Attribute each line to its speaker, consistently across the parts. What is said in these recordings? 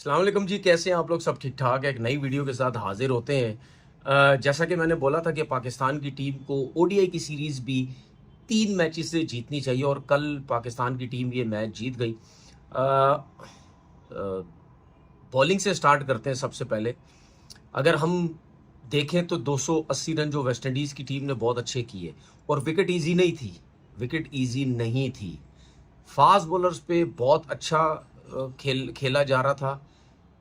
Speaker 1: अस्सलाम वालेकुम जी, कैसे हैं आप लोग? सब ठीक ठाक है। एक नई वीडियो के साथ हाजिर होते हैं। जैसा कि मैंने बोला था कि पाकिस्तान की टीम को ओडीआई की सीरीज़ भी 3 मैचेस से जीतनी चाहिए और कल पाकिस्तान की टीम ये मैच जीत गई। बॉलिंग से स्टार्ट करते हैं सबसे पहले। अगर हम देखें तो 280 रन जो वेस्ट इंडीज़ की टीम ने बहुत अच्छे किए और विकेट ईज़ी नहीं थी। फास्ट बॉलर्स पे बहुत अच्छा खेला जा रहा था,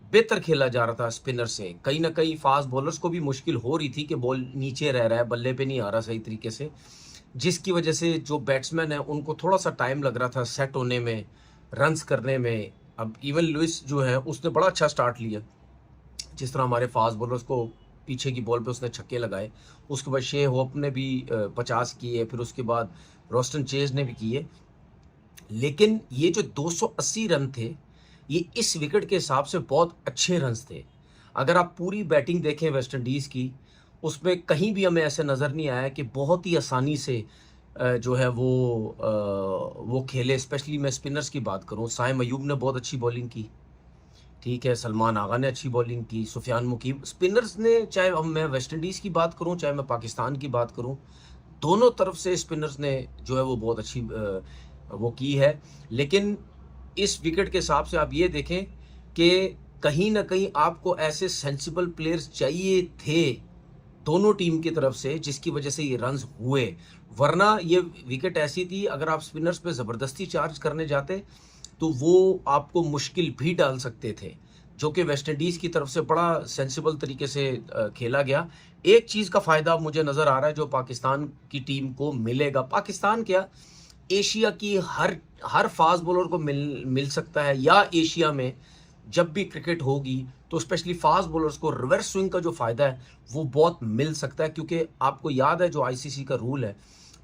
Speaker 1: बेहतर खेला जा रहा था स्पिनर से। कहीं न कहीं फास्ट बॉलर्स को भी मुश्किल हो रही थी कि बॉल नीचे रह रहा है, बल्ले पे नहीं आ रहा सही तरीके से, जिसकी वजह से जो बैट्समैन हैं उनको थोड़ा-सा टाइम लग रहा था सेट होने में, रन्स करने में। अब इवन लुइस जो है उसने बड़ा अच्छा स्टार्ट लिया, जिस तरह हमारे फास्ट बॉलर्स को पीछे की बॉल पे उसने छक्के लगाए। उसके बाद शे होप ने भी 50 किए, फिर उसके बाद रोस्टन चेज़ ने भी किए। लेकिन ये जो 280 रन थे, ये इस विकेट के हिसाब से बहुत अच्छे रन्स थे। अगर आप पूरी बैटिंग देखें वेस्ट इंडीज़ की, उसमें कहीं भी हमें ऐसे नज़र नहीं आया कि बहुत ही आसानी से जो है वो खेले। स्पेशली मैं स्पिनर्स की बात करूँ, साइम अयूब ने बहुत अच्छी बॉलिंग की, ठीक है, सलमान आगा ने अच्छी बॉलिंग की, सुफियान मुकीम। स्पिनर्स ने, चाहे अब मैं वेस्ट इंडीज़ की बात करूँ, चाहे मैं पाकिस्तान की बात करूँ, दोनों तरफ से स्पिनर्स ने जो है वो बहुत अच्छी वो की है। लेकिन इस विकेट के हिसाब से आप ये देखें कि कहीं न कहीं आपको ऐसे सेंसिबल प्लेयर्स चाहिए थे, दोनों टीम की तरफ से, जिसकी वजह से ये रन्स हुए। वरना ये विकेट ऐसी थी, अगर आप स्पिनर्स पे ज़बरदस्ती चार्ज करने जाते, तो वो आपको मुश्किल भी डाल सकते थे, जो कि वेस्ट इंडीज़ की तरफ से बड़ा सेंसिबल तरीके से खेला गया। एक चीज़ का फ़ायदा मुझे नज़र आ रहा है जो पाकिस्तान की टीम को मिलेगा। पाकिस्तान क्या, एशिया की हर हर फ़ास्ट बॉलर को मिल मिल सकता है, या एशिया में जब भी क्रिकेट होगी तो स्पेशली फ़ास्ट बॉलर्स को रिवर्स स्विंग का जो फ़ायदा है वो बहुत मिल सकता है। क्योंकि आपको याद है जो आईसीसी का रूल है,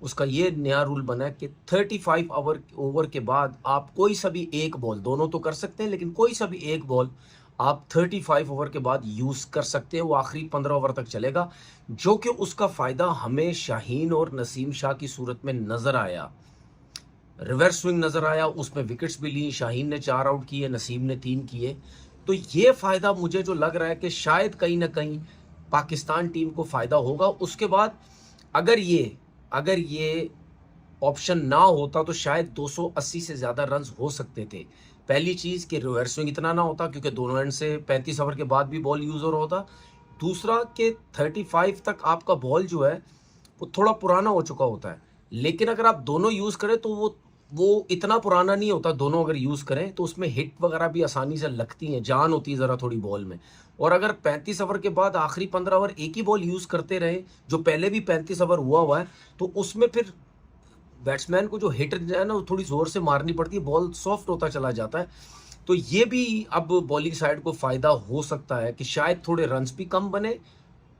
Speaker 1: उसका ये नया रूल बना है कि 35 ओवर के बाद आप कोई सा भी एक बॉल, दोनों तो कर सकते हैं लेकिन कोई सा भी एक बॉल आप 35 ओवर के बाद यूज़ कर सकते हैं। वो आखिरी 15 ओवर तक चलेगा, जो कि उसका फ़ायदा हमें शाहीन और नसीम शाह की सूरत में नज़र आया। रिवर्स स्विंग नज़र आया, उसमें विकेट्स भी ली, शाहीन ने 4 आउट किए, नसीम ने 3 किए। तो ये फ़ायदा मुझे जो लग रहा है कि शायद कहीं न कहीं पाकिस्तान टीम को फ़ायदा होगा। उसके बाद अगर ये ऑप्शन ना होता तो शायद 280 से ज़्यादा रन्स हो सकते थे। पहली चीज़ कि रिवर्स स्विंग इतना ना होता, क्योंकि दोनों एंड से 35 ओवर के बाद भी बॉल यूज़ हो रहा होता। दूसरा कि 35 तक आपका बॉल जो है वो थोड़ा पुराना हो चुका होता है। लेकिन अगर आप दोनों यूज़ करें तो वो इतना पुराना नहीं होता। दोनों अगर यूज़ करें तो उसमें हिट वगैरह भी आसानी से लगती हैं, जान होती है ज़रा थोड़ी बॉल में। और अगर 35 ओवर के बाद आखिरी 15 ओवर एक ही बॉल यूज़ करते रहे, जो पहले भी 35 ओवर हुआ है, तो उसमें फिर बैट्समैन को जो हिट जो है ना वो थोड़ी ज़ोर से मारनी पड़ती है, बॉल सॉफ्ट होता चला जाता है। तो ये भी अब बॉलिंग साइड को फ़ायदा हो सकता है कि शायद थोड़े रन्स भी कम बने,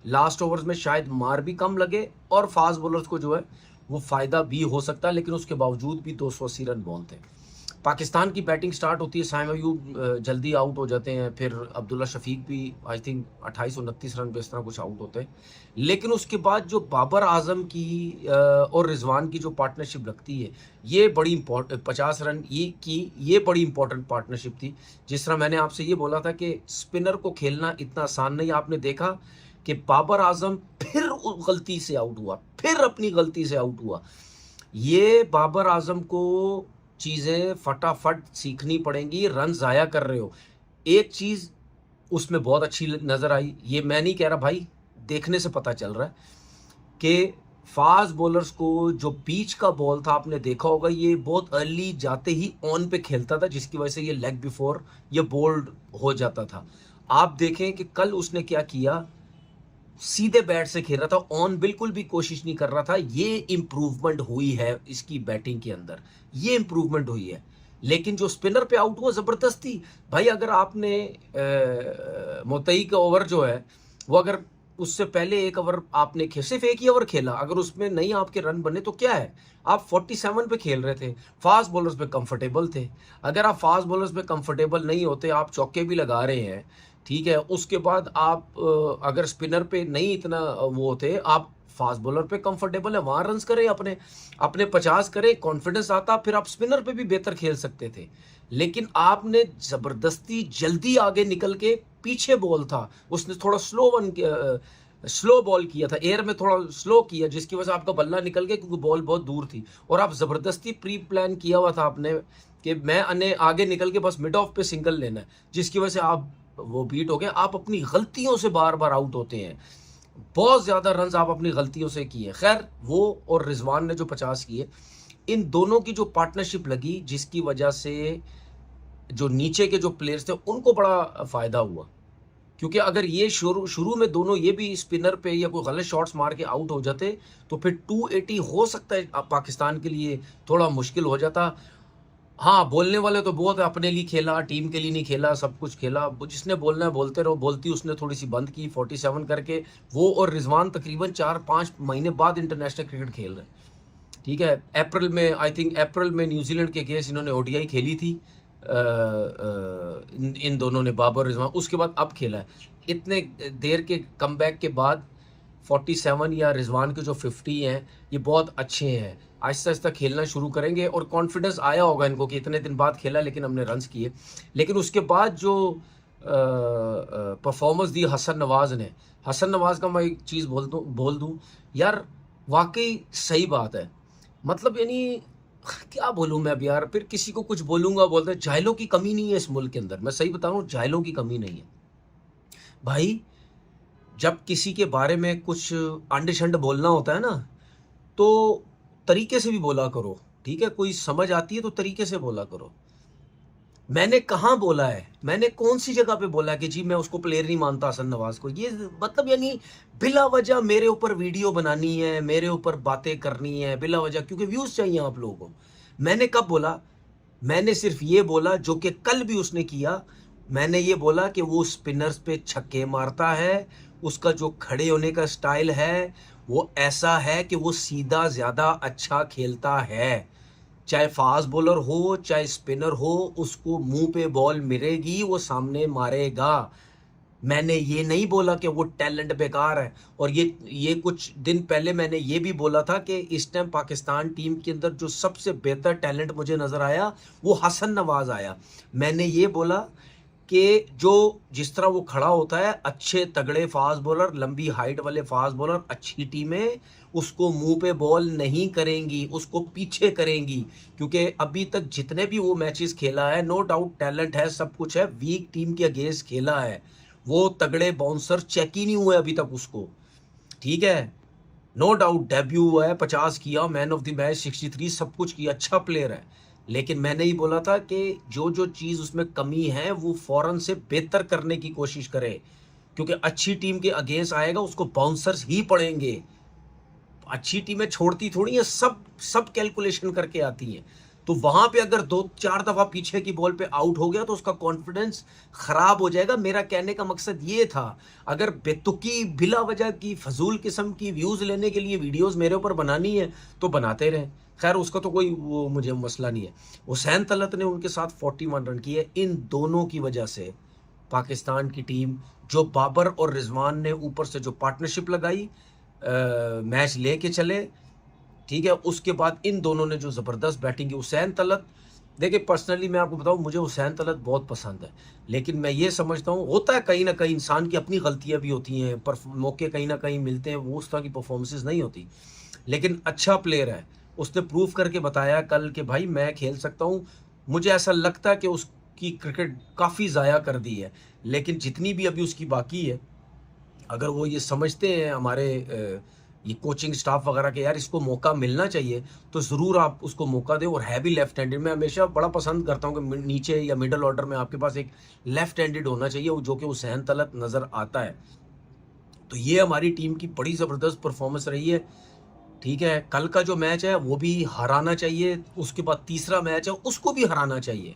Speaker 1: लास्ट ओवर्स में शायद मार भी कम लगे और फास्ट बॉलर्स को जो है वो फ़ायदा भी हो सकता है। लेकिन उसके बावजूद भी 280 रन बहुत थे। पाकिस्तान की बैटिंग स्टार्ट होती है, साइम अयूब जल्दी आउट हो जाते हैं, फिर अब्दुल्ला शफीक भी आई थिंक 28-29 रन पे इस तरह कुछ आउट होते हैं। लेकिन उसके बाद जो बाबर आजम की और रिजवान की जो पार्टनरशिप लगती है, ये बड़ी इंपॉर्टेंट, 50 रन ये बड़ी इंपॉर्टेंट पार्टनरशिप थी। जिस तरह मैंने आपसे ये बोला था कि स्पिनर को खेलना इतना आसान नहीं। आपने देखा कि बाबर आजम फिर गलती से आउट हुआ, फिर अपनी गलती से आउट हुआ। ये बाबर आजम को चीज़ें फटाफट सीखनी पड़ेंगी। रन ज़ाया कर रहे हो, एक चीज़ उसमें बहुत अच्छी नज़र आई, ये मैं नहीं कह रहा भाई, देखने से पता चल रहा है कि फास्ट बॉलर्स को जो बीच का बॉल था, आपने देखा होगा, ये बहुत अर्ली जाते ही ऑन पे खेलता था, जिसकी वजह से ये लेग बिफोर ये बोल्ड हो जाता था। आप देखें कि कल उसने क्या किया, सीधे बैट से खेल रहा था, ऑन बिल्कुल भी कोशिश नहीं कर रहा था। ये इंप्रूवमेंट हुई है इसकी बैटिंग के अंदर, ये इंप्रूवमेंट हुई है। लेकिन जो स्पिनर पे आउट हुआ ज़बरदस्ती, भाई अगर आपने मुतई का ओवर जो है वो अगर उससे पहले एक ओवर आपने सिर्फ एक ही ओवर खेला, अगर उसमें नहीं आपके रन बने तो क्या है, आप 47 पे खेल रहे थे, फास्ट बॉलर्स पे कंफर्टेबल थे। अगर आप फास्ट बॉलर्स पे कंफर्टेबल नहीं होते, आप चौके भी लगा रहे हैं, ठीक है, उसके बाद आप अगर स्पिनर पे नहीं इतना वो होते, आप फास्ट बॉलर पे कंफर्टेबल है, वहां रन्स करें, अपने अपने 50 करें, कॉन्फिडेंस आता, फिर आप स्पिनर पे भी बेहतर खेल सकते थे। लेकिन आपने जबरदस्ती जल्दी आगे निकल के, पीछे बॉल था, उसने थोड़ा स्लो बॉल किया था, एयर में थोड़ा स्लो किया, जिसकी वजह से आपका बल्ला निकल गया क्योंकि बॉल बहुत दूर थी। और आप जबरदस्ती प्री प्लान किया हुआ था आपने कि मैं आगे निकल के बस मिड ऑफ पे सिंगल लेना है, जिसकी वजह से आप वो बीट हो गए। आप अपनी गलतियों से बार बार आउट होते हैं, बहुत ज्यादा रन आप अपनी गलतियों से किए। खैर, वो और रिजवान ने जो 50 किए, इन दोनों की जो पार्टनरशिप लगी, जिसकी वजह से जो नीचे के जो प्लेयर्स थे उनको बड़ा फायदा हुआ। क्योंकि अगर ये शुरू में दोनों ये भी स्पिनर पे या कोई गलत शॉट्स मार के आउट हो जाते, तो फिर 280 हो सकता है पाकिस्तान के लिए थोड़ा मुश्किल हो जाता। हाँ, बोलने वाले तो बहुत है, अपने लिए खेला, टीम के लिए नहीं खेला, सब कुछ खेला, जिसने बोलना है बोलते रहो। बोलती उसने थोड़ी सी बंद की 47 करके। वो और रिजवान तकरीबन 4-5 महीने बाद इंटरनेशनल क्रिकेट खेल रहे हैं। ठीक है, अप्रैल में, आई थिंक अप्रैल में न्यूजीलैंड के अगेंस्ट इन्होंने ओडीआई खेली थी। इन दोनों ने, बाबर रिजवान, उसके बाद अब खेला है। इतने देर के कमबैक के बाद 47 या रिजवान के जो 50 हैं, ये बहुत अच्छे हैं। आहिस्ता आहिस्ता खेलना शुरू करेंगे और कॉन्फिडेंस आया होगा इनको कि इतने दिन बाद खेला लेकिन हमने रन्स किए। लेकिन उसके बाद जो परफॉर्मेंस दी हसन नवाज ने, हसन नवाज का मैं एक चीज़ बोल दूँ यार, वाकई सही बात है। मतलब यानी क्या बोलूँ मैं अब यार, फिर किसी को कुछ बोलूँगा, बोलते हैं जाहिलों की कमी नहीं है इस मुल्क के अंदर। मैं सही बता रहा हूँ, जाहिलों की कमी नहीं है भाई। जब किसी के बारे में कुछ अंड शंड बोलना होता है ना, तो तरीके से भी बोला करो। ठीक है, कोई समझ आती है तो तरीके से बोला करो। मैंने कहाँ बोला है, मैंने कौन सी जगह पे बोला है कि जी मैं उसको प्लेयर नहीं मानता हसन नवाज को? ये मतलब यानी बिला वजह मेरे ऊपर वीडियो बनानी है, मेरे ऊपर बातें करनी है बिला वजह, क्योंकि व्यूज चाहिए आप लोगों को। मैंने कब बोला? मैंने सिर्फ ये बोला, जो कि कल भी उसने किया। मैंने ये बोला कि वो स्पिनर्स पे छक्के मारता है, उसका जो खड़े होने का स्टाइल है वो ऐसा है कि वो सीधा ज़्यादा अच्छा खेलता है। चाहे फास्ट बॉलर हो चाहे स्पिनर हो, उसको मुंह पे बॉल मिलेगी, वो सामने मारेगा। मैंने ये नहीं बोला कि वो टैलेंट बेकार है। और ये कुछ दिन पहले मैंने ये भी बोला था कि इस टाइम पाकिस्तान टीम के अंदर जो सबसे बेहतर टैलेंट मुझे नज़र आया वो हसन नवाज आया। मैंने ये बोला कि जो जिस तरह वो खड़ा होता है, अच्छे तगड़े फास्ट बॉलर, लंबी हाइट वाले फास्ट बॉलर, अच्छी टीमें उसको मुंह पे बॉल नहीं करेंगी, उसको पीछे करेंगी। क्योंकि अभी तक जितने भी वो मैचेस खेला है, नो डाउट टैलेंट है, सब कुछ है, वीक टीम के अगेंस्ट खेला है, वो तगड़े बाउंसर चेक ही नहीं हुए अभी तक उसको। ठीक है, नो डाउट डेब्यू हुआ है, 50 किया, मैन ऑफ द मैच 63, सब कुछ किया, अच्छा प्लेयर है। लेकिन मैंने ही बोला था कि जो जो चीज़ उसमें कमी है वो फौरन से बेहतर करने की कोशिश करे, क्योंकि अच्छी टीम के अगेंस्ट आएगा, उसको बाउंसर्स ही पड़ेंगे। अच्छी टीमें छोड़ती थोड़ी है, सब सब कैलकुलेशन करके आती हैं। तो वहां पे अगर 2-4 दफा पीछे की बॉल पे आउट हो गया तो उसका कॉन्फिडेंस खराब हो जाएगा। मेरा कहने का मकसद ये था, अगर बेतुकी बिला वजह की फजूल किस्म की व्यूज लेने के लिए वीडियोस मेरे ऊपर बनानी है तो बनाते रहें। खैर, उसका तो कोई वो मुझे मसला नहीं है। हुसैन तलत ने उनके साथ 41 रन किए। इन दोनों की वजह से पाकिस्तान की टीम, जो बाबर और रिजवान ने ऊपर से जो पार्टनरशिप लगाई, मैच लेके चले। ठीक है, उसके बाद इन दोनों ने जो ज़बरदस्त बैटिंग की। हुसैन तलत, देखिए पर्सनली मैं आपको बताऊं, मुझे हुसैन तलत बहुत पसंद है। लेकिन मैं ये समझता हूं, होता है कहीं ना कहीं इंसान की अपनी गलतियां भी होती हैं, पर मौके कहीं ना कहीं मिलते हैं, वो उस तरह की परफॉर्मेंसेज नहीं होती। लेकिन अच्छा प्लेयर है, उसने प्रूव करके बताया कल कि भाई मैं खेल सकता हूँ। मुझे ऐसा लगता है कि उसकी क्रिकेट काफ़ी ज़ाया कर दी है, लेकिन जितनी भी अभी उसकी बाकी है, अगर वो ये समझते हैं हमारे ये कोचिंग स्टाफ वगैरह के, यार इसको मौका मिलना चाहिए, तो ज़रूर आप उसको मौका दें। और है भी लेफ्ट हैंडेड, मैं हमेशा बड़ा पसंद करता हूँ कि नीचे या मिडल ऑर्डर में आपके पास एक लेफ्ट हैंडेड होना चाहिए, जो कि हुसैन तलत नज़र आता है। तो ये हमारी टीम की बड़ी ज़बरदस्त परफॉर्मेंस रही है। ठीक है, कल का जो मैच है वो भी हराना चाहिए, उसके बाद तीसरा मैच है उसको भी हराना चाहिए।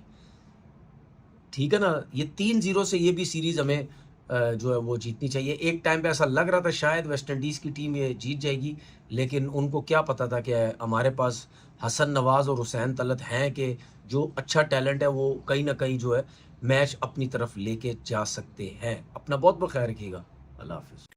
Speaker 1: ठीक है ना, ये 3-0 से ये भी सीरीज हमें जो है वो जीतनी चाहिए। एक टाइम पे ऐसा लग रहा था शायद वेस्ट इंडीज़ की टीम ये जीत जाएगी, लेकिन उनको क्या पता था कि हमारे पास हसन नवाज और हुसैन तलत हैं कि जो अच्छा टैलेंट है वो कहीं ना कहीं जो है मैच अपनी तरफ लेके जा सकते हैं। अपना बहुत बहुत ख्याल रखिएगा। अल्लाह हाफिज़।